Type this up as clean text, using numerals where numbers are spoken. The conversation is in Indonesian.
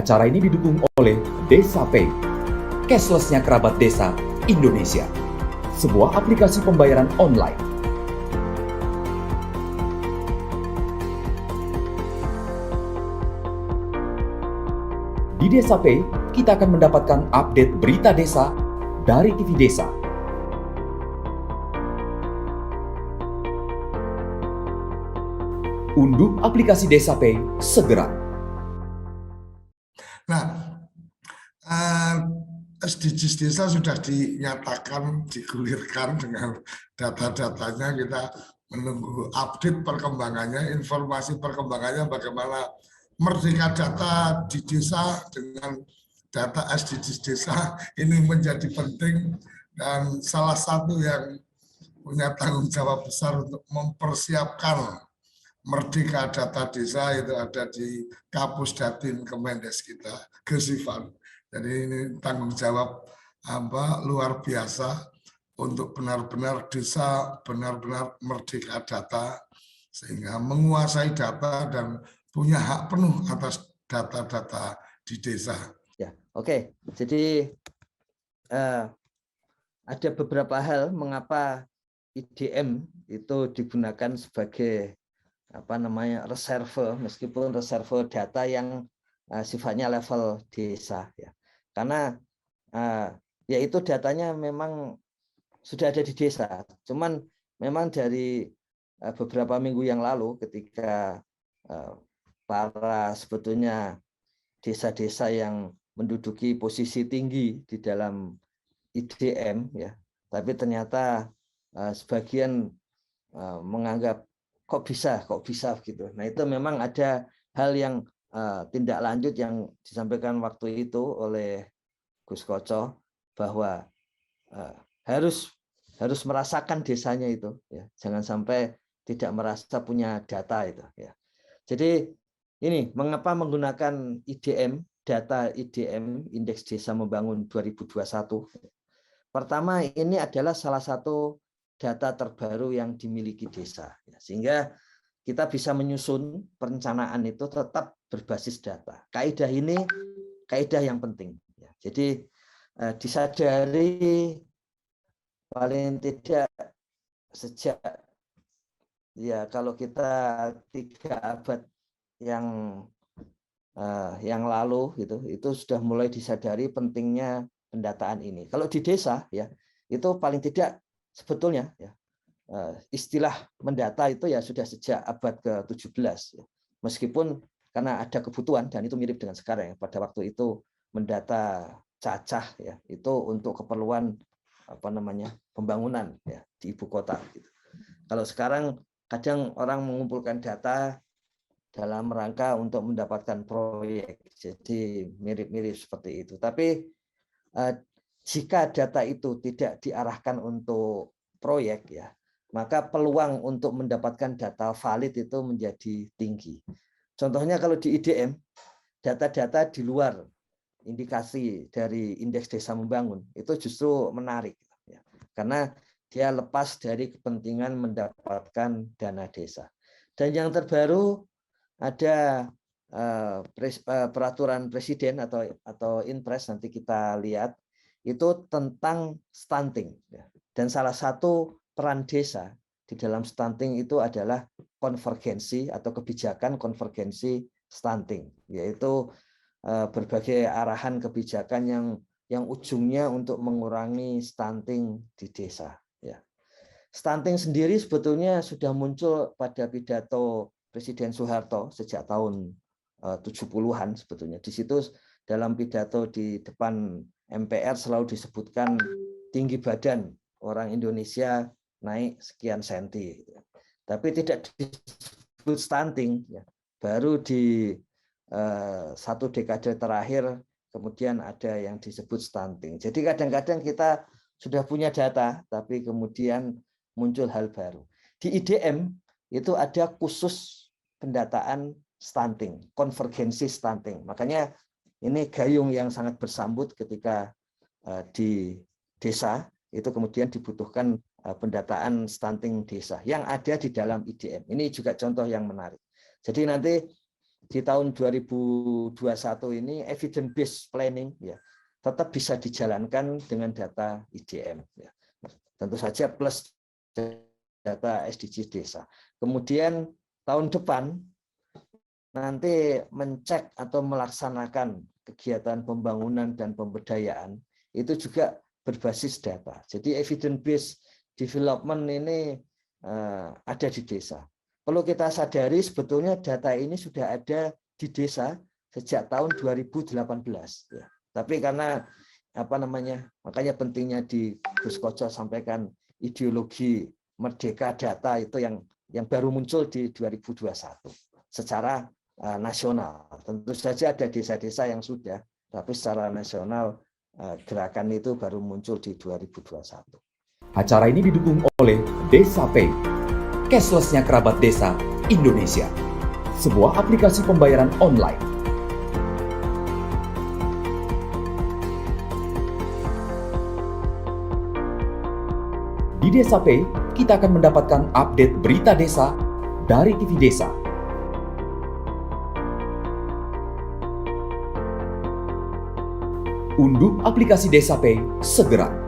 Acara ini didukung oleh Desa Pay, cashless-nya kerabat desa Indonesia, sebuah aplikasi pembayaran online. Di Desa Pay, kita akan mendapatkan update berita desa dari TV Desa. Unduh aplikasi Desa Pay segera. Nah, SDGs desa sudah dinyatakan, digulirkan dengan data-datanya. Kita menunggu update perkembangannya, informasi perkembangannya bagaimana Merdeka Data di desa dengan data SDGs desa ini menjadi penting, dan salah satu yang punya tanggung jawab besar untuk mempersiapkan Merdeka Data Desa itu ada di Kapus Datin Kemendes kita, Gesifan. Jadi ini tanggung jawab luar biasa untuk benar-benar desa benar-benar merdeka data, sehingga menguasai data dan punya hak penuh atas data-data di desa. Ya, oke. Jadi ada beberapa hal mengapa IDM itu digunakan sebagai reserve, meskipun reserve data yang sifatnya level desa, ya. Karena yaitu datanya memang sudah ada di desa, cuman memang dari beberapa minggu yang lalu ketika para sebetulnya desa-desa yang menduduki posisi tinggi di dalam IDM, ya, tapi ternyata sebagian menganggap kok bisa gitu. Nah, itu memang ada hal yang tindak lanjut yang disampaikan waktu itu oleh Gus Koco, bahwa harus merasakan desanya itu, ya. Jangan sampai tidak merasa punya data itu, ya. Jadi ini mengapa menggunakan IDM, data IDM, Indeks Desa Membangun 2021. Pertama, ini adalah salah satu data terbaru yang dimiliki desa, sehingga kita bisa menyusun perencanaan itu tetap berbasis data. Kaidah ini kaidah yang penting. Jadi disadari paling tidak sejak, ya, kalau kita 3 abad yang lalu itu sudah mulai disadari pentingnya pendataan ini. Kalau di desa, ya, itu paling tidak sebetulnya, ya, istilah mendata itu ya sudah sejak abad ke-17, ya. Meskipun karena ada kebutuhan, dan itu mirip dengan sekarang, ya. Pada waktu itu mendata cacah, ya, itu untuk keperluan pembangunan, ya, di ibu kota, gitu. Kalau sekarang kadang orang mengumpulkan data dalam rangka untuk mendapatkan proyek, jadi mirip-mirip seperti itu. Tapi jika data itu tidak diarahkan untuk proyek, ya, maka peluang untuk mendapatkan data valid itu menjadi tinggi. Contohnya kalau di IDM, data-data di luar indikasi dari Indeks Desa Membangun itu justru menarik, ya, karena dia lepas dari kepentingan mendapatkan dana desa. Dan yang terbaru ada peraturan presiden atau Inpres, nanti kita lihat, itu tentang stunting, ya. Dan salah satu peran desa di dalam stunting itu adalah konvergensi atau kebijakan konvergensi stunting, yaitu berbagai arahan kebijakan yang ujungnya untuk mengurangi stunting di desa, ya. Stunting sendiri sebetulnya sudah muncul pada pidato Presiden Soeharto sejak tahun 70-an sebetulnya. Di situ dalam pidato di depan MPR selalu disebutkan tinggi badan orang Indonesia naik sekian senti, tapi tidak disebut stunting, ya. Baru di 1 dekade terakhir kemudian ada yang disebut stunting. Jadi kadang-kadang kita sudah punya data, tapi kemudian muncul hal baru. Di IDM itu ada khusus pendataan stunting, konvergensi stunting. Makanya ini gayung yang sangat bersambut ketika di desa itu kemudian dibutuhkan pendataan stunting desa yang ada di dalam IDM. Ini juga contoh yang menarik. Jadi nanti di tahun 2021 ini evidence based planning ya tetap bisa dijalankan dengan data IDM ya. Tentu saja plus data SDGs desa. Kemudian tahun depan nanti mencek atau melaksanakan kegiatan pembangunan dan pemberdayaan itu juga berbasis data. Jadi evidence based development ini ada di desa. Perlu kita sadari sebetulnya data ini sudah ada di desa sejak tahun 2018 ya. Tapi karena makanya pentingnya di Gus Koco sampaikan ideologi merdeka data itu yang baru muncul di 2021 secara nasional. Tentu saja ada desa-desa yang sudah, tapi secara nasional gerakan itu baru muncul di 2021. Acara ini didukung oleh Desa Pay, cashless-nya kerabat desa Indonesia, sebuah aplikasi pembayaran online. Di Desa Pay, kita akan mendapatkan update berita desa dari TV Desa. Unduh aplikasi Desa Pay segera.